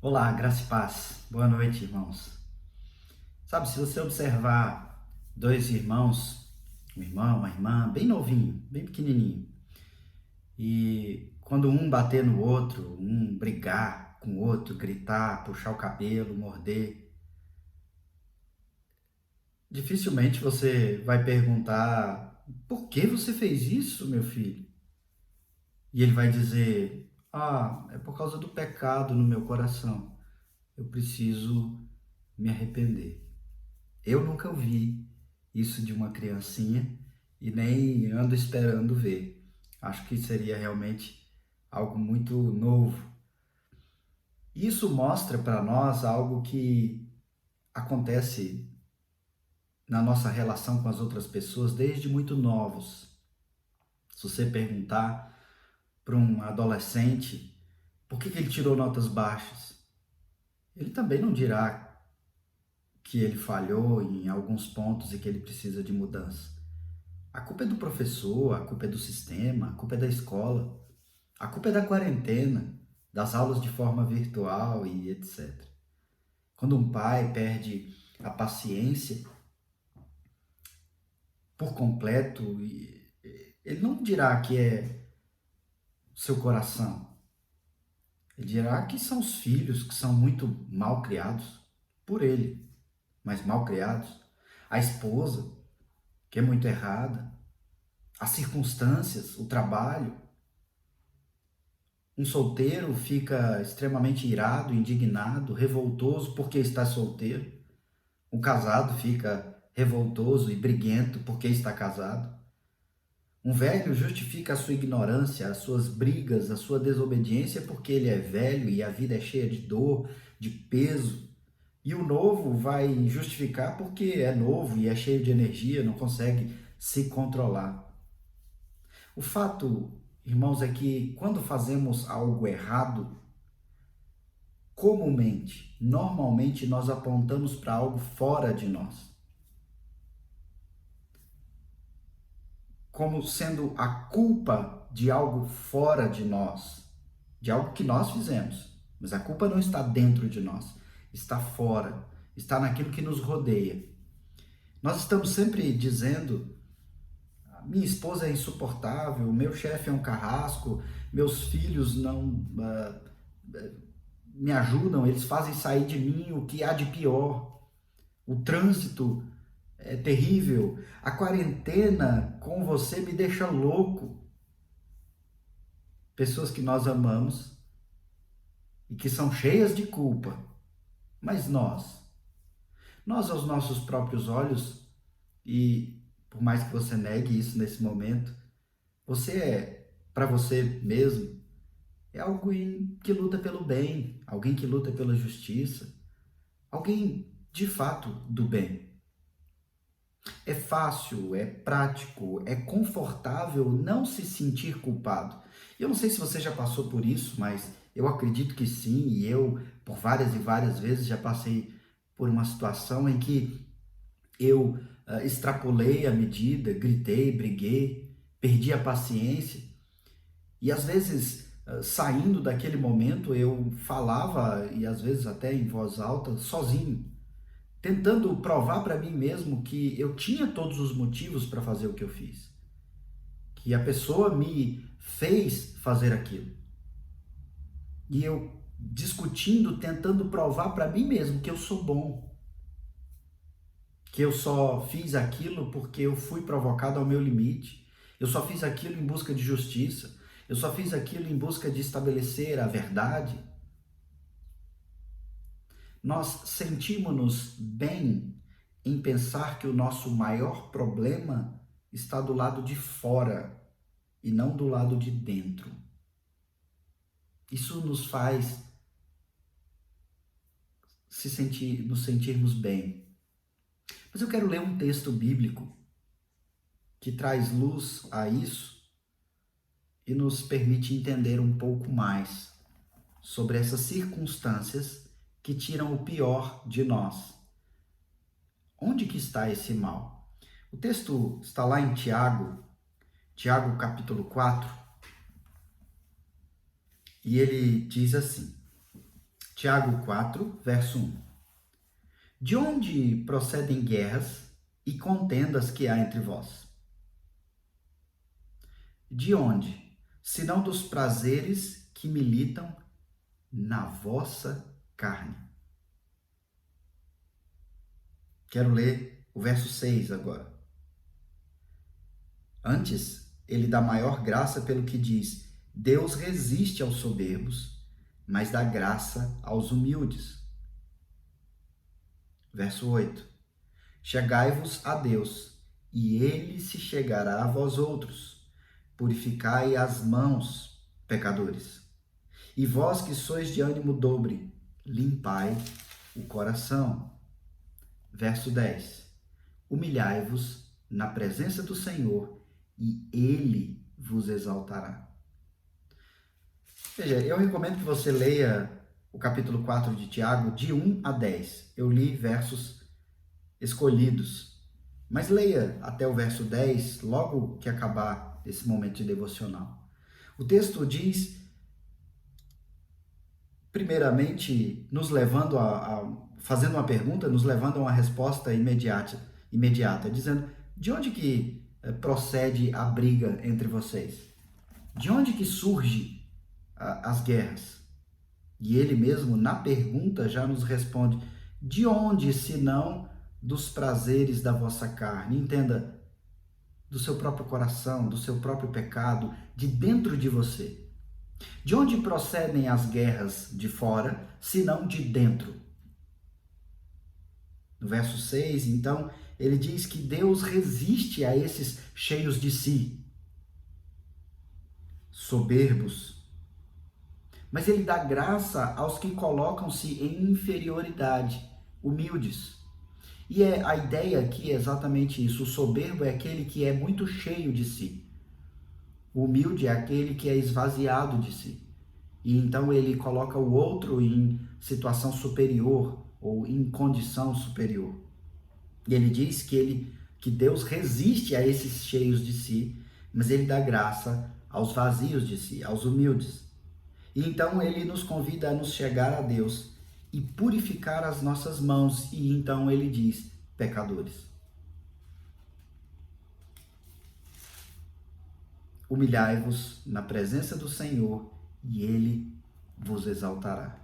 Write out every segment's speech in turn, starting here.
Olá, graça e paz. Boa noite, irmãos. Sabe, se você observar dois irmãos, um irmão, uma irmã, bem novinho, bem pequenininho, e quando um bater no outro, um brigar com o outro, gritar, puxar o cabelo, morder, dificilmente você vai perguntar: por que você fez isso, meu filho? E ele vai dizer: é por causa do pecado no meu coração. Eu preciso me arrepender. Eu nunca vi isso de uma criancinha e nem ando esperando ver. Acho que seria realmente algo muito novo. Isso mostra para nós algo que acontece na nossa relação com as outras pessoas desde muito novos. Se você perguntar para um adolescente por que ele tirou notas baixas, ele também não dirá que ele falhou em alguns pontos e que ele precisa de mudança. A culpa é do professor, a culpa é do sistema, a culpa é da escola, a culpa é da quarentena, das aulas de forma virtual e etc. Quando um pai perde a paciência por completo, ele não dirá que é seu coração, ele dirá que são os filhos que são muito mal criados por ele, mas mal criados, a esposa que é muito errada, as circunstâncias, o trabalho. Um solteiro fica extremamente irado, indignado, revoltoso porque está solteiro. Um casado fica revoltoso e briguento porque está casado. Um velho justifica a sua ignorância, as suas brigas, a sua desobediência porque ele é velho e a vida é cheia de dor, de peso. E o novo vai justificar porque é novo e é cheio de energia, não consegue se controlar. O fato, irmãos, é que quando fazemos algo errado, comumente, normalmente nós apontamos para algo fora de nós, como sendo a culpa de algo fora de nós, de algo que nós fizemos. Mas a culpa não está dentro de nós, está fora, está naquilo que nos rodeia. Nós estamos sempre dizendo: minha esposa é insuportável, meu chefe é um carrasco, meus filhos não me ajudam, eles fazem sair de mim o que há de pior. O trânsito é terrível. A quarentena com você me deixa louco. Pessoas que nós amamos e que são cheias de culpa. Mas nós aos nossos próprios olhos, e por mais que você negue isso nesse momento, você é, para você mesmo, é alguém que luta pelo bem, alguém que luta pela justiça, alguém de fato do bem. É fácil, é prático, é confortável não se sentir culpado. Eu não sei se você já passou por isso, mas eu acredito que sim, e eu, por várias e várias vezes, já passei por uma situação em que eu extrapolei a medida, gritei, briguei, perdi a paciência, e às vezes, saindo daquele momento, eu falava, e às vezes até em voz alta, sozinho, tentando provar para mim mesmo que eu tinha todos os motivos para fazer o que eu fiz, que a pessoa me fez fazer aquilo. E eu discutindo, tentando provar para mim mesmo que eu sou bom, que eu só fiz aquilo porque eu fui provocado ao meu limite, eu só fiz aquilo em busca de justiça, eu só fiz aquilo em busca de estabelecer a verdade. Nós sentimos-nos bem em pensar que o nosso maior problema está do lado de fora e não do lado de dentro. Isso nos faz nos sentirmos bem. Mas eu quero ler um texto bíblico que traz luz a isso e nos permite entender um pouco mais sobre essas circunstâncias que tiram o pior de nós. Onde que está esse mal? O texto está lá em Tiago capítulo 4, e ele diz assim, Tiago 4, verso 1. De onde procedem guerras e contendas que há entre vós? De onde? Senão dos prazeres que militam na vossa carne. Quero ler o verso 6 agora. Antes, ele dá maior graça pelo que diz: Deus resiste aos soberbos, mas dá graça aos humildes. Verso 8. Chegai-vos a Deus, e ele se chegará a vós outros. Purificai as mãos, pecadores. E vós que sois de ânimo dobre, limpai o coração. Verso 10. Humilhai-vos na presença do Senhor, e ele vos exaltará. Veja, eu recomendo que você leia o capítulo 4 de Tiago, de 1 a 10. Eu li versos escolhidos, mas leia até o verso 10, logo que acabar esse momento de devocional. O texto diz, primeiramente, nos levando fazendo uma pergunta, nos levando a uma resposta imediata, dizendo, de onde que procede a briga entre vocês? De onde que surge as guerras? E ele mesmo, na pergunta, já nos responde, de onde, senão dos prazeres da vossa carne? Entenda, do seu próprio coração, do seu próprio pecado, de dentro de você. De onde procedem as guerras de fora, senão de dentro? No verso 6, então, ele diz que Deus resiste a esses cheios de si, soberbos, mas ele dá graça aos que colocam-se em inferioridade, humildes. E a ideia aqui é exatamente isso. O soberbo é aquele que é muito cheio de si. O humilde é aquele que é esvaziado de si. E então ele coloca o outro em situação superior ou em condição superior. E ele diz que Deus resiste a esses cheios de si, mas ele dá graça aos vazios de si, aos humildes. E então ele nos convida a nos chegar a Deus e purificar as nossas mãos. E então ele diz, pecadores. Humilhai-vos na presença do Senhor e ele vos exaltará.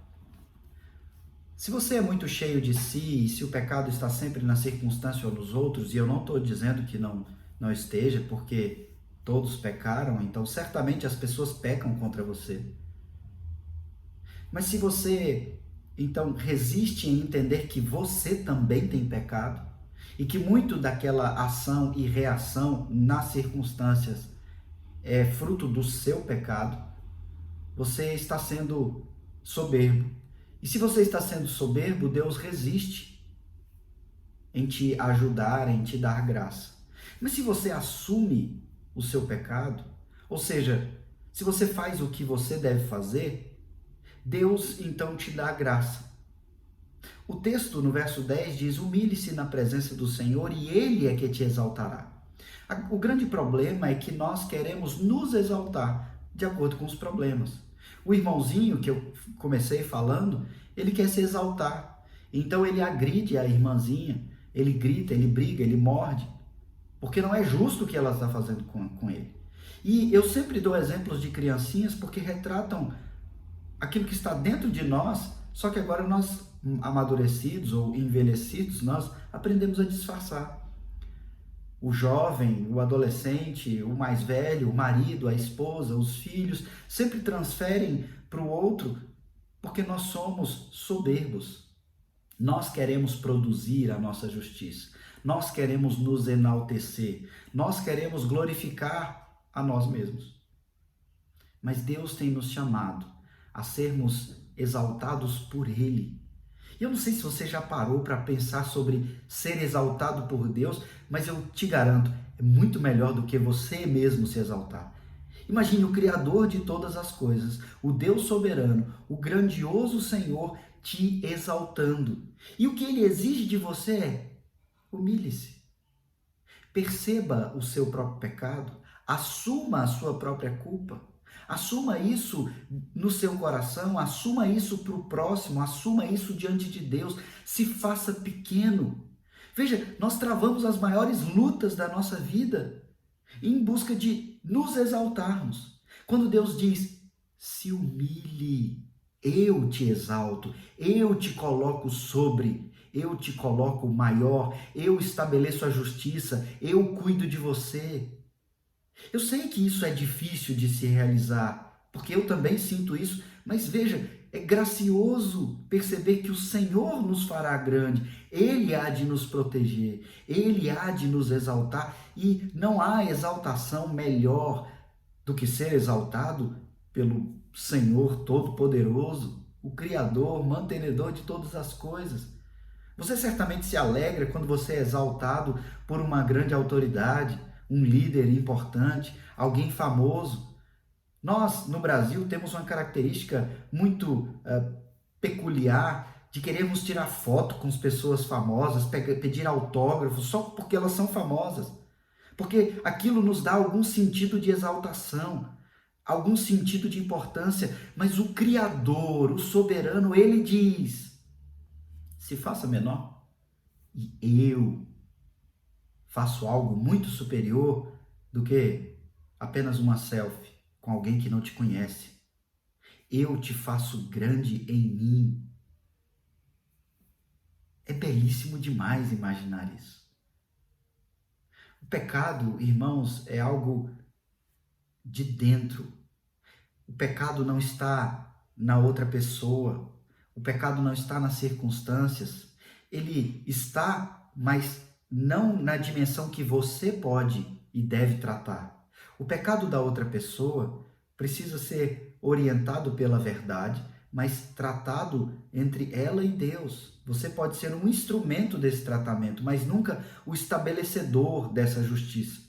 Se você é muito cheio de si, e se o pecado está sempre na circunstância ou nos outros, e eu não estou dizendo que não esteja, porque todos pecaram, então certamente as pessoas pecam contra você. Mas se você, então, resiste em entender que você também tem pecado, e que muito daquela ação e reação nas circunstâncias é fruto do seu pecado, você está sendo soberbo. E se você está sendo soberbo, Deus resiste em te ajudar, em te dar graça. Mas se você assume o seu pecado, ou seja, se você faz o que você deve fazer, Deus então te dá graça. O texto no verso 10 diz, humilhe-se na presença do Senhor e ele é que te exaltará. O grande problema é que nós queremos nos exaltar de acordo com os problemas. O irmãozinho que eu comecei falando, ele quer se exaltar. Então ele agride a irmãzinha, ele grita, ele briga, ele morde, porque não é justo o que ela está fazendo com ele. E eu sempre dou exemplos de criancinhas porque retratam aquilo que está dentro de nós, só que agora nós, amadurecidos ou envelhecidos, nós aprendemos a disfarçar. O jovem, o adolescente, o mais velho, o marido, a esposa, os filhos, sempre transferem para o outro porque nós somos soberbos. Nós queremos produzir a nossa justiça. Nós queremos nos enaltecer. Nós queremos glorificar a nós mesmos. Mas Deus tem nos chamado a sermos exaltados por Ele. Eu não sei se você já parou para pensar sobre ser exaltado por Deus, mas eu te garanto, é muito melhor do que você mesmo se exaltar. Imagine o Criador de todas as coisas, o Deus soberano, o grandioso Senhor te exaltando. E o que Ele exige de você é, humilhe-se. Perceba o seu próprio pecado, assuma a sua própria culpa. Assuma isso no seu coração, assuma isso para o próximo, assuma isso diante de Deus. Se faça pequeno. Veja, nós travamos as maiores lutas da nossa vida em busca de nos exaltarmos. Quando Deus diz, se humilhe, eu te exalto, eu te coloco sobre, eu te coloco maior, eu estabeleço a justiça, eu cuido de você. Eu sei que isso é difícil de se realizar, porque eu também sinto isso, mas veja, é gracioso perceber que o Senhor nos fará grande, Ele há de nos proteger, Ele há de nos exaltar, e não há exaltação melhor do que ser exaltado pelo Senhor Todo-Poderoso, o Criador, mantenedor de todas as coisas. Você certamente se alegra quando você é exaltado por uma grande autoridade, um líder importante, alguém famoso. Nós, no Brasil, temos uma característica muito peculiar de querermos tirar foto com as pessoas famosas, pedir autógrafos só porque elas são famosas. Porque aquilo nos dá algum sentido de exaltação, algum sentido de importância, mas o Criador, o soberano, ele diz: se faça menor e eu faço algo muito superior do que apenas uma selfie com alguém que não te conhece. Eu te faço grande em mim. É belíssimo demais imaginar isso. O pecado, irmãos, é algo de dentro. O pecado não está na outra pessoa. O pecado não está nas circunstâncias. Ele está, mas não na dimensão que você pode e deve tratar. O pecado da outra pessoa precisa ser orientado pela verdade, mas tratado entre ela e Deus. Você pode ser um instrumento desse tratamento, mas nunca o estabelecedor dessa justiça,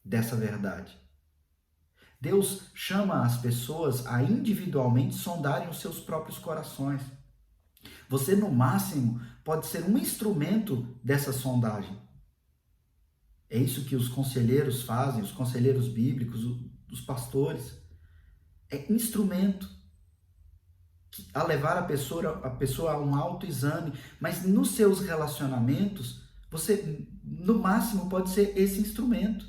dessa verdade. Deus chama as pessoas a individualmente sondarem os seus próprios corações. Você, no máximo, pode ser um instrumento dessa sondagem. É isso que os conselheiros fazem, os conselheiros bíblicos, os pastores. É instrumento a levar a pessoa a um autoexame, mas nos seus relacionamentos, você, no máximo, pode ser esse instrumento.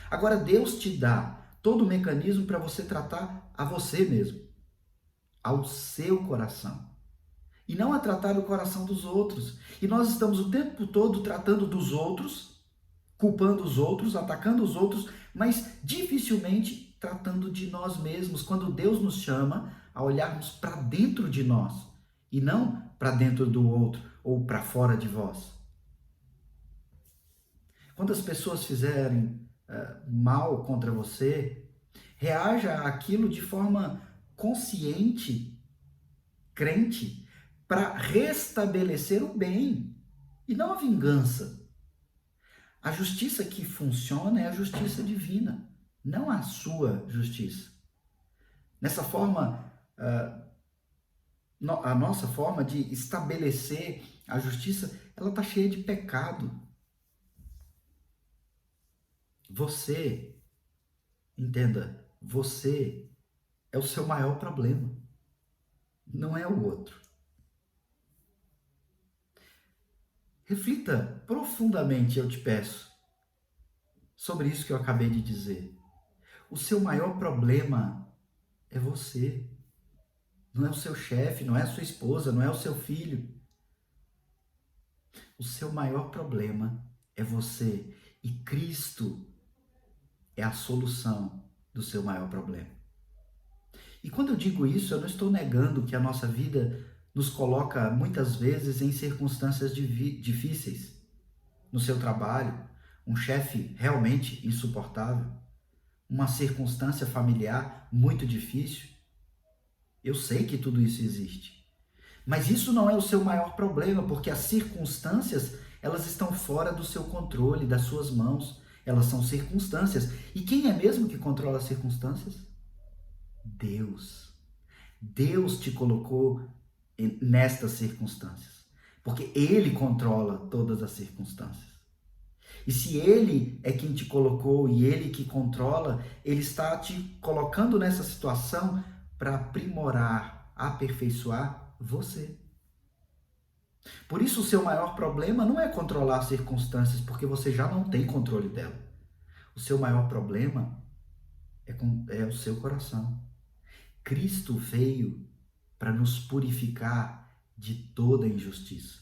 Agora, Deus te dá todo o mecanismo para você tratar a você mesmo, ao seu coração, e não a tratar o coração dos outros. E nós estamos o tempo todo tratando dos outros, culpando os outros, atacando os outros, mas dificilmente tratando de nós mesmos, quando Deus nos chama a olharmos para dentro de nós e não para dentro do outro ou para fora de vós. Quando as pessoas fizerem mal contra você, reaja àquilo de forma consciente, crente, para restabelecer o bem e não a vingança. A justiça que funciona é a justiça divina, não a sua justiça. Nessa forma, a nossa forma de estabelecer a justiça, ela está cheia de pecado. Você, entenda, você é o seu maior problema, não é o outro. Reflita profundamente, eu te peço, sobre isso que eu acabei de dizer. O seu maior problema é você. Não é o seu chefe, não é a sua esposa, não é o seu filho. O seu maior problema é você. E Cristo é a solução do seu maior problema. E quando eu digo isso, eu não estou negando que a nossa vida nos coloca muitas vezes em circunstâncias difíceis. No seu trabalho, um chefe realmente insuportável, uma circunstância familiar muito difícil. Eu sei que tudo isso existe. Mas isso não é o seu maior problema, porque as circunstâncias, elas estão fora do seu controle, das suas mãos. Elas são circunstâncias. E quem é mesmo que controla as circunstâncias? Deus. Deus te colocou nestas circunstâncias, porque Ele controla todas as circunstâncias. E se Ele é quem te colocou e Ele que controla, Ele está te colocando nessa situação para aprimorar, aperfeiçoar você. Por isso, o seu maior problema não é controlar as circunstâncias, porque você já não tem controle dela. O seu maior problema é o seu coração. Cristo veio para nos purificar de toda injustiça.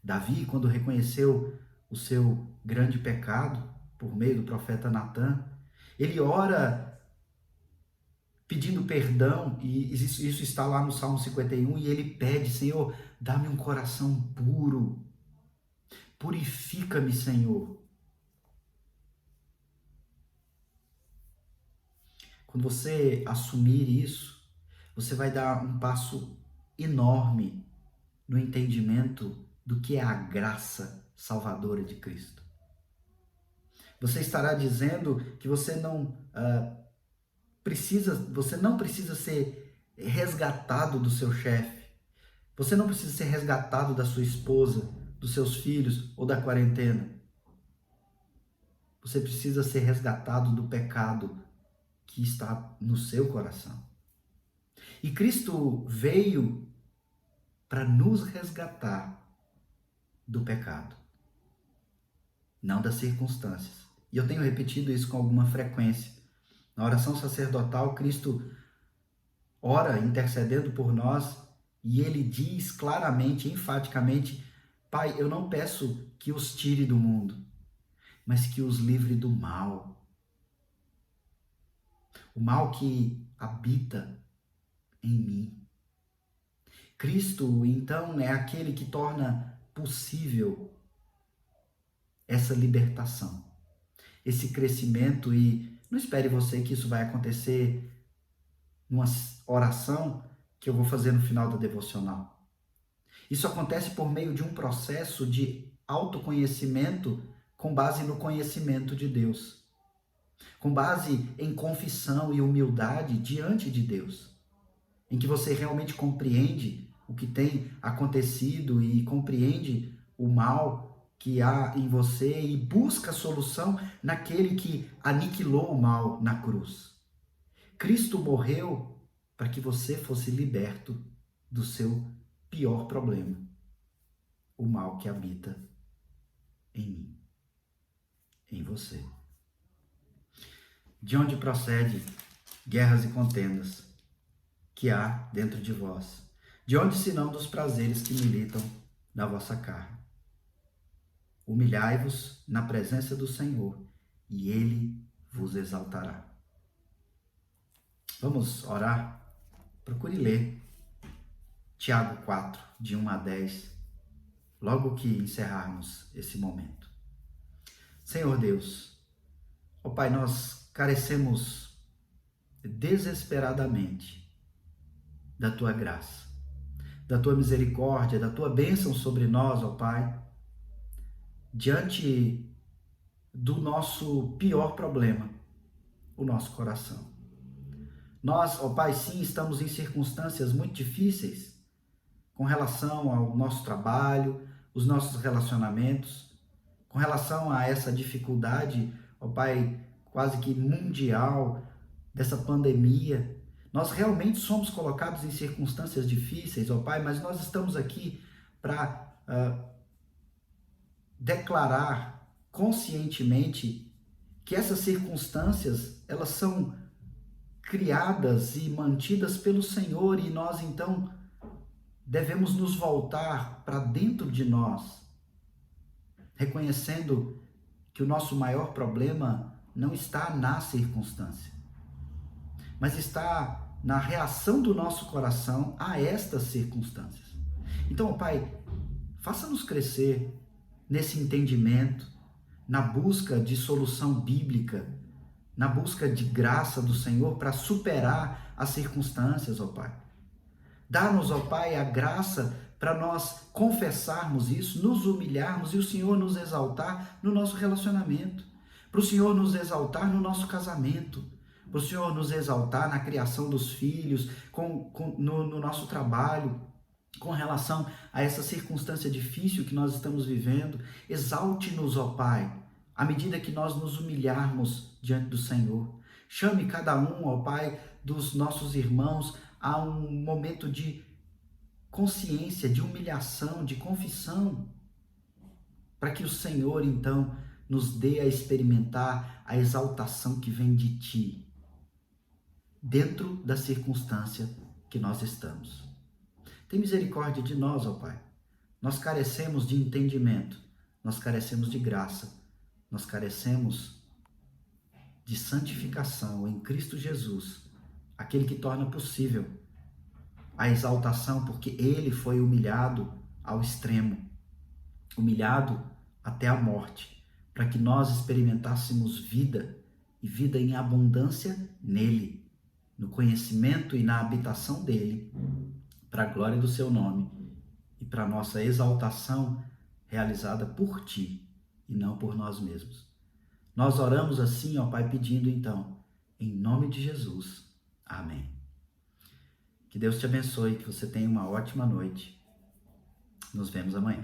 Davi, quando reconheceu o seu grande pecado por meio do profeta Natã, ele ora pedindo perdão, e isso está lá no Salmo 51, e ele pede: Senhor, dá-me um coração puro, purifica-me, Senhor. Quando você assumir isso, você vai dar um passo enorme no entendimento do que é a graça salvadora de Cristo. Você estará dizendo que você não precisa ser resgatado do seu chefe. Você não precisa ser resgatado da sua esposa, dos seus filhos ou da quarentena. Você precisa ser resgatado do pecado que está no seu coração. E Cristo veio para nos resgatar do pecado, não das circunstâncias. E eu tenho repetido isso com alguma frequência. Na oração sacerdotal, Cristo ora intercedendo por nós e ele diz claramente, enfaticamente: Pai, eu não peço que os tire do mundo, mas que os livre do mal. O mal que habita em mim. Cristo, então, é aquele que torna possível essa libertação, esse crescimento. E não espere você que isso vai acontecer numa oração que eu vou fazer no final da devocional. Isso acontece por meio de um processo de autoconhecimento com base no conhecimento de Deus, com base em confissão e humildade diante de Deus, em que você realmente compreende o que tem acontecido e compreende o mal que há em você e busca a solução naquele que aniquilou o mal na cruz. Cristo morreu para que você fosse liberto do seu pior problema, o mal que habita em mim, em você. De onde procede guerras e contendas que há dentro de vós? De onde senão dos prazeres que militam na vossa carne? Humilhai-vos na presença do Senhor e Ele vos exaltará. Vamos orar? Procure ler Tiago 4, de 1 a 10, logo que encerrarmos esse momento. Senhor Deus, ó Pai, nós carecemos desesperadamente da Tua graça, da Tua misericórdia, da Tua bênção sobre nós, ó Pai, diante do nosso pior problema, o nosso coração. Nós, ó Pai, sim, estamos em circunstâncias muito difíceis com relação ao nosso trabalho, os nossos relacionamentos, com relação a essa dificuldade, ó Pai, quase que mundial dessa pandemia. Nós realmente somos colocados em circunstâncias difíceis, ó Pai, mas nós estamos aqui para declarar conscientemente que essas circunstâncias, elas são criadas e mantidas pelo Senhor, e nós então devemos nos voltar para dentro de nós, reconhecendo que o nosso maior problema não está na circunstância, mas está na reação do nosso coração a estas circunstâncias. Então, Pai, faça-nos crescer nesse entendimento, na busca de solução bíblica, na busca de graça do Senhor para superar as circunstâncias, ó Pai. Dá-nos, ó Pai, a graça para nós confessarmos isso, nos humilharmos e o Senhor nos exaltar no nosso relacionamento, para o Senhor nos exaltar no nosso casamento, para o Senhor nos exaltar na criação dos filhos, no nosso trabalho, com relação a essa circunstância difícil que nós estamos vivendo. Exalte-nos, ó Pai, à medida que nós nos humilharmos diante do Senhor. Chame cada um, ó Pai, dos nossos irmãos a um momento de consciência, de humilhação, de confissão, para que o Senhor, então, nos dê a experimentar a exaltação que vem de Ti, dentro da circunstância que nós estamos. Tem misericórdia de nós, ó Pai. Nós carecemos de entendimento, nós carecemos de graça, nós carecemos de santificação em Cristo Jesus, aquele que torna possível a exaltação, porque Ele foi humilhado ao extremo, humilhado até a morte, para que nós experimentássemos vida, e vida em abundância nele, no conhecimento e na habitação dele, para a glória do seu nome e para a nossa exaltação realizada por Ti e não por nós mesmos. Nós oramos assim, ó Pai, pedindo então, em nome de Jesus. Amém. Que Deus te abençoe, que você tenha uma ótima noite. Nos vemos amanhã.